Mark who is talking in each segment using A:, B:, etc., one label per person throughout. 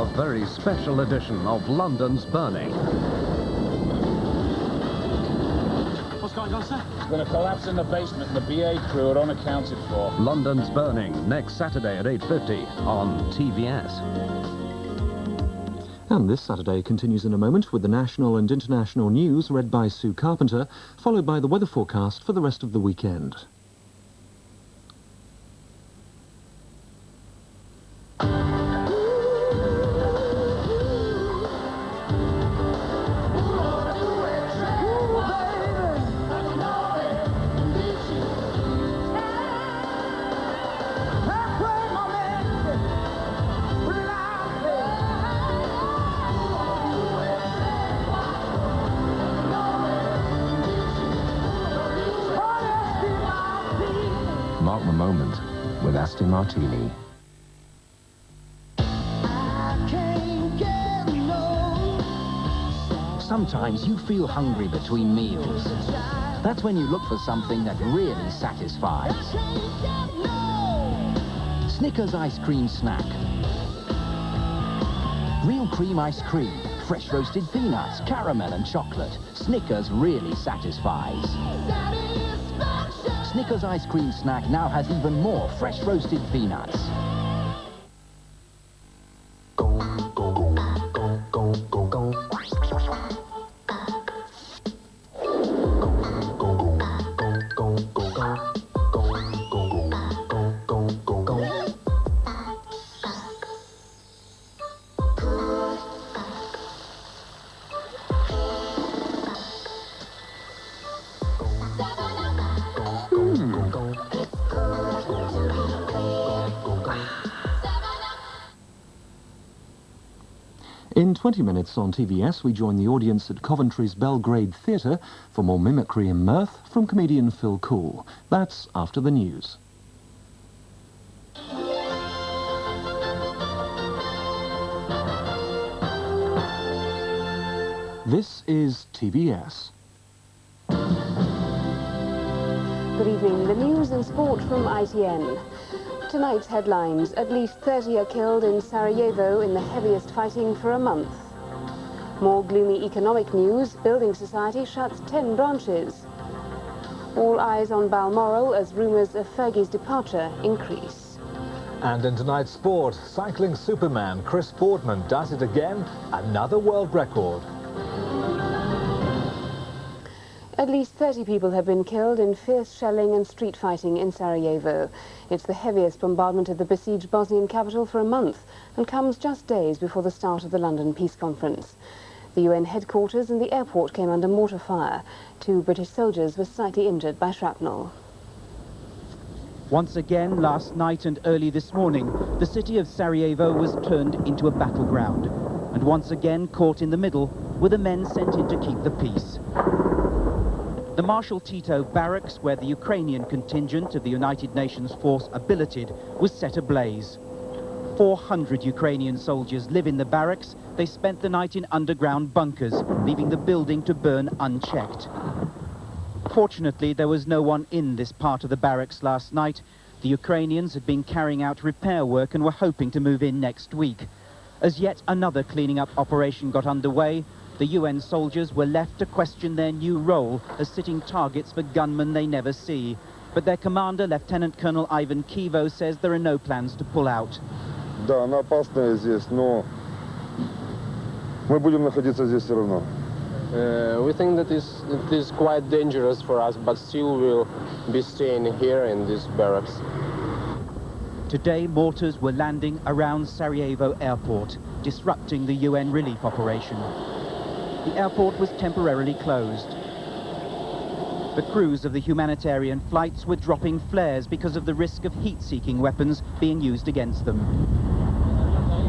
A: a very special edition of London's Burning.
B: What's going on, sir?
C: It's going to collapse in the basement and the BA crew are unaccounted for.
A: London's Burning, next Saturday at 8:50 on TVS.
D: And this Saturday continues in a moment with the national and international news read by Sue Carpenter, followed by the weather forecast for the rest of the weekend.
E: Mark the moment with Martini.
F: Sometimes you feel hungry between meals. That's when you look for something that really satisfies. Snickers Ice Cream Snack. Real cream ice cream, fresh roasted peanuts, caramel and chocolate. Snickers really satisfies. Snickers Ice Cream Snack now has even more fresh roasted peanuts.
D: In 20 minutes on TVS, we join the audience at Coventry's Belgrade Theatre for more mimicry and mirth from comedian Phil Cool. That's after the news. This is TVS.
G: Good evening. The news and sport from ITN. Tonight's headlines: at least 30 are killed in Sarajevo in the heaviest fighting for a month. More gloomy economic news: Building Society shuts 10 branches. All eyes on Balmoral as rumours of Fergie's departure increase.
H: And in tonight's sport, cycling superman Chris Boardman does it again, another world record.
G: At least 30 people have been killed in fierce shelling and street fighting in Sarajevo. It's the heaviest bombardment of the besieged Bosnian capital for a month and comes just days before the start of the London Peace Conference. The UN headquarters and the airport came under mortar fire. 2 British soldiers were slightly injured by shrapnel.
I: Once again, last night and early this morning, the city of Sarajevo was turned into a battleground. And once again, caught in the middle, were the men sent in to keep the peace. The Marshal Tito barracks, where the Ukrainian contingent of the United Nations force are billeted, was set ablaze. 400 Ukrainian soldiers live in the barracks. They spent the night in underground bunkers, leaving the building to burn unchecked. Fortunately, there was no one in this part of the barracks last night. The Ukrainians had been carrying out repair work and were hoping to move in next week. As yet another cleaning up operation got underway, the UN soldiers were left to question their new role as sitting targets for gunmen they never see. But their commander, Lieutenant Colonel Ivan Kivo, says there are no plans to pull out.
J: Да, она опасная здесь, но мы будем находиться здесь все равно.
K: We think that it is quite dangerous for us, but still we'll be staying here in this barracks.
I: Today, mortars were landing around Sarajevo airport, disrupting the UN relief operation. The airport was temporarily closed. The crews of the humanitarian flights were dropping flares because of the risk of heat-seeking weapons being used against them.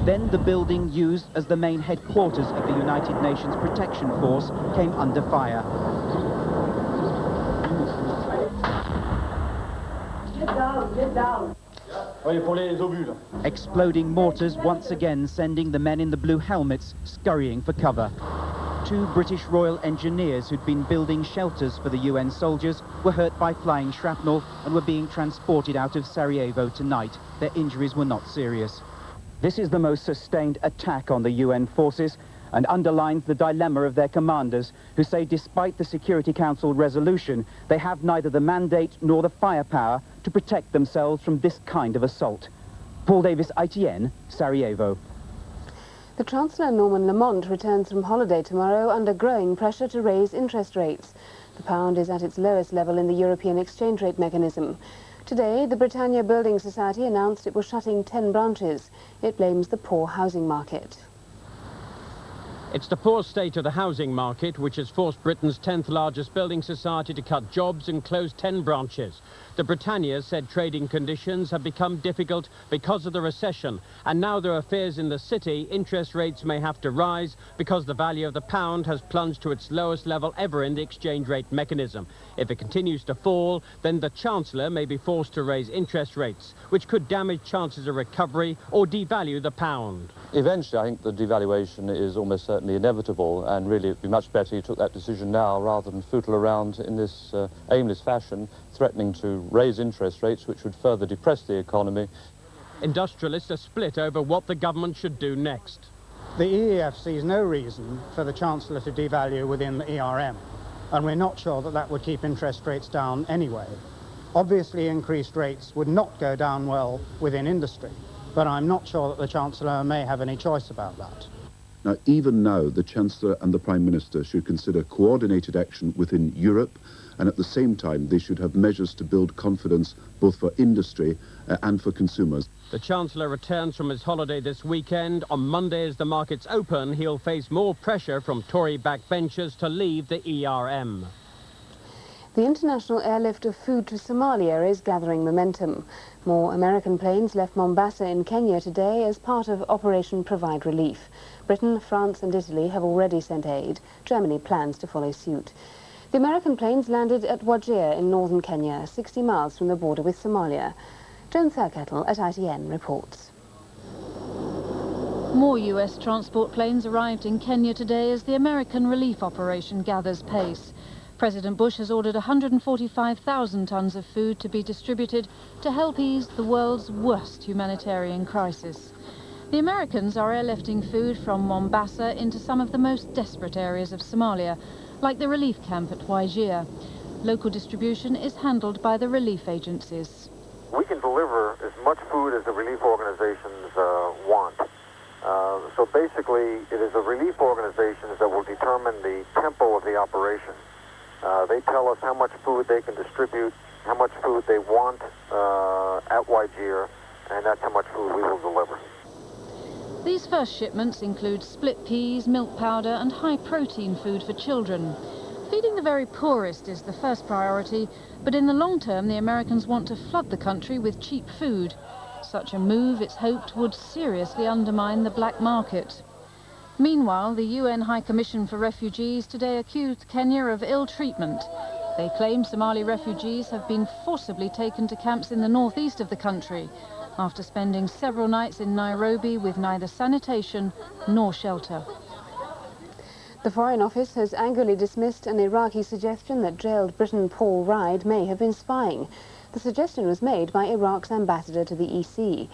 I: Then the building used as the main headquarters of the United Nations Protection Force came under fire.
L: Get down, get down.
I: Exploding mortars once again sending the men in the blue helmets scurrying for cover. 2 British Royal Engineers who'd been building shelters for the UN soldiers were hurt by flying shrapnel and were being transported out of Sarajevo tonight. Their injuries were not serious. This is the most sustained attack on the UN forces and underlines the dilemma of their commanders, who say despite the Security Council resolution, they have neither the mandate nor the firepower to protect themselves from this kind of assault. Paul Davis, ITN, Sarajevo.
G: The Chancellor Norman Lamont returns from holiday tomorrow under growing pressure to raise interest rates. The pound is at its lowest level in the European exchange rate mechanism. Today, the Britannia Building Society announced it was shutting 10 branches. It blames the poor housing market.
M: It's the poor state of the housing market which has forced Britain's 10th largest building society to cut jobs and close 10 branches. The Britannia said trading conditions have become difficult because of the recession, and now there are fears in the city interest rates may have to rise because the value of the pound has plunged to its lowest level ever in the exchange rate mechanism. If it continues to fall, then the Chancellor may be forced to raise interest rates, which could damage chances of recovery or devalue the pound.
N: Eventually, I think the devaluation is almost certainly inevitable, and really it'd be much better you took that decision now rather than footle around in this aimless fashion, threatening to raise interest rates, which would further depress the economy.
M: Industrialists are split over what the government should do next.
O: The EEF sees no reason for the Chancellor to devalue within the ERM, and we're not sure that that would keep interest rates down anyway. Obviously, increased rates would not go down well within industry, but I'm not sure that the Chancellor may have any choice about that.
P: Now, even now, the Chancellor and the Prime Minister should consider coordinated action within Europe, and at the same time they should have measures to build confidence both for industry and for consumers.
M: The Chancellor returns from his holiday this weekend. On Monday, as the markets open, he'll face more pressure from Tory backbenchers to leave the ERM.
G: The international airlift of food to Somalia is gathering momentum. More American planes left Mombasa in Kenya today as part of Operation Provide Relief. Britain, France and Italy have already sent aid. Germany plans to follow suit. The American planes landed at Wajir in northern Kenya, 60 miles from the border with Somalia. Joan Thurkettle at ITN reports.
Q: More US transport planes arrived in Kenya today as the American relief operation gathers pace. President Bush has ordered 145,000 tons of food to be distributed to help ease the world's worst humanitarian crisis. The Americans are airlifting food from Mombasa into some of the most desperate areas of Somalia, like the relief camp at Wajir. Local distribution is handled by the relief agencies.
R: We can deliver as much food as the relief organizations want. So basically, it is the relief organizations that will determine the tempo of the operation. They tell us how much food they can distribute, how much food they want at Wajir, and that's how much food we will deliver.
Q: These first shipments include split peas, milk powder and high-protein food for children. Feeding the very poorest is the first priority, but in the long term the Americans want to flood the country with cheap food. Such a move, it's hoped, would seriously undermine the black market. Meanwhile, the UN High Commission for Refugees today accused Kenya of ill treatment. They claim Somali refugees have been forcibly taken to camps in the northeast of the country after spending several nights in Nairobi with neither sanitation nor shelter.
G: The Foreign Office has angrily dismissed an Iraqi suggestion that jailed Briton Paul Ride may have been spying. The suggestion was made by Iraq's ambassador to the EC.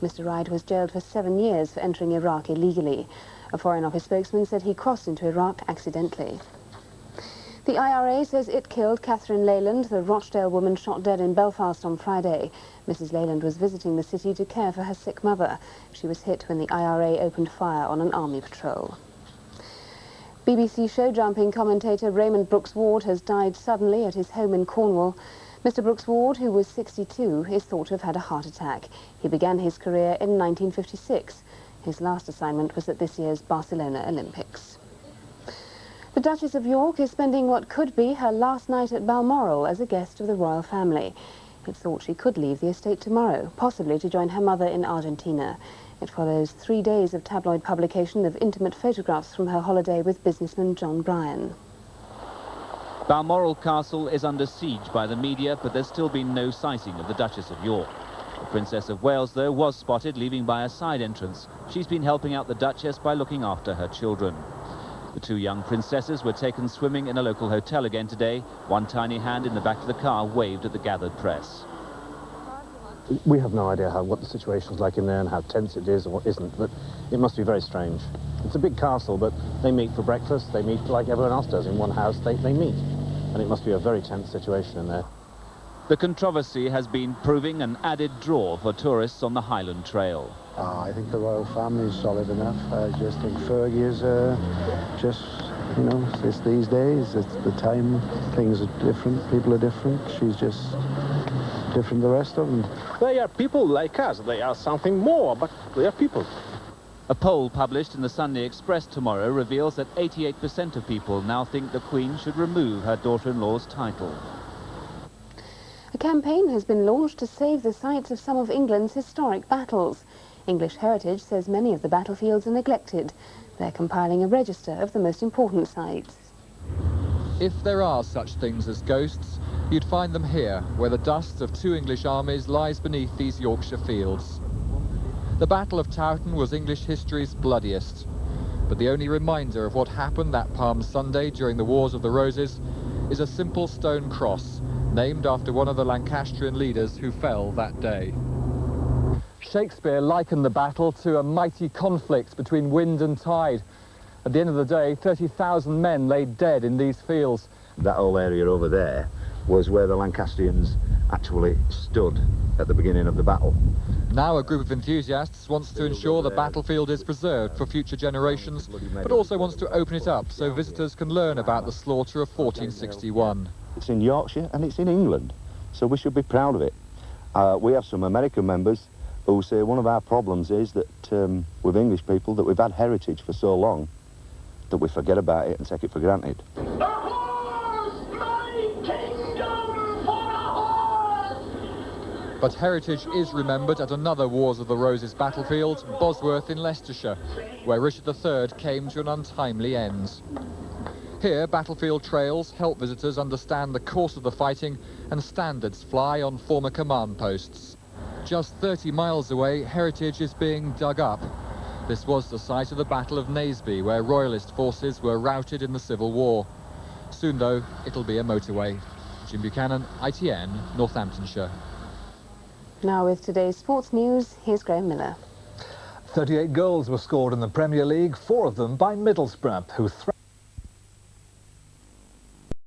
G: Mr. Ride was jailed for 7 years for entering Iraq illegally. A Foreign Office spokesman said he crossed into Iraq accidentally. The IRA says it killed Catherine Leyland, the Rochdale woman shot dead in Belfast on Friday. Mrs. Leyland was visiting the city to care for her sick mother. She was hit when the IRA opened fire on an army patrol. BBC show-jumping commentator Raymond Brooks-Ward has died suddenly at his home in Cornwall. Mr. Brooks-Ward, who was 62, is thought to have had a heart attack. He began his career in 1956. His last assignment was at this year's Barcelona Olympics. The Duchess of York is spending what could be her last night at Balmoral as a guest of the royal family. It's thought she could leave the estate tomorrow, possibly to join her mother in Argentina. It follows 3 days of tabloid publication of intimate photographs from her holiday with businessman John Bryan.
S: Balmoral Castle is under siege by the media, but there's still been no sighting of the Duchess of York. The Princess of Wales, though, was spotted leaving by a side entrance. She's been helping out the Duchess by looking after her children. The two young princesses were taken swimming in a local hotel again today. One tiny hand in the back of the car waved at the gathered press.
T: We have no idea what the situation's like in there and how tense it is or what isn't, but it must be very strange. It's a big castle, but they meet for breakfast, they meet like everyone else does in one house, they meet. And it must be a very tense situation in there.
S: The controversy has been proving an added draw for tourists on the Highland Trail.
U: I think the royal family is solid enough. I just think Fergie is just, you know, it's these days, it's the time, things are different, people are different. She's just different than the rest of them.
V: They are people like us. They are something more, but they are people.
S: A poll published in the Sunday Express tomorrow reveals that 88% of people now think the Queen should remove her daughter-in-law's title.
G: A campaign has been launched to save the sites of some of England's historic battles. English Heritage says many of the battlefields are neglected. They're compiling a register of the most important sites.
W: If there are such things as ghosts, you'd find them here, where the dust of 2 English armies lies beneath these Yorkshire fields. The Battle of Towton was English history's bloodiest, but the only reminder of what happened that Palm Sunday during the Wars of the Roses is a simple stone cross, named after one of the Lancastrian leaders who fell that day. Shakespeare likened the battle to a mighty conflict between wind and tide. At the end of the day, 30,000 men lay dead in these fields.
X: That whole area over there was where the Lancastrians actually stood at the beginning of the battle.
W: Now a group of enthusiasts wants to ensure the battlefield is preserved for future generations, but also wants to open it up so visitors can learn about the slaughter of 1461.
X: It's in Yorkshire and it's in England, so we should be proud of it. We have some American members who say one of our problems is that with English people, that we've had heritage for so long that we forget about it and take it for granted.
W: But heritage is remembered at another Wars of the Roses battlefield, Bosworth in Leicestershire, where Richard III came to an untimely end. Here, battlefield trails help visitors understand the course of the fighting, and standards fly on former command posts. Just 30 miles away, heritage is being dug up. This was the site of the Battle of Naseby, where royalist forces were routed in the Civil War. Soon, though, it'll be a motorway. Jim Buchanan, ITN, Northamptonshire.
G: Now with today's sports news, here's Graham Miller.
H: 38 goals were scored in the Premier League, 4 of them by Middlesbrough, who threatened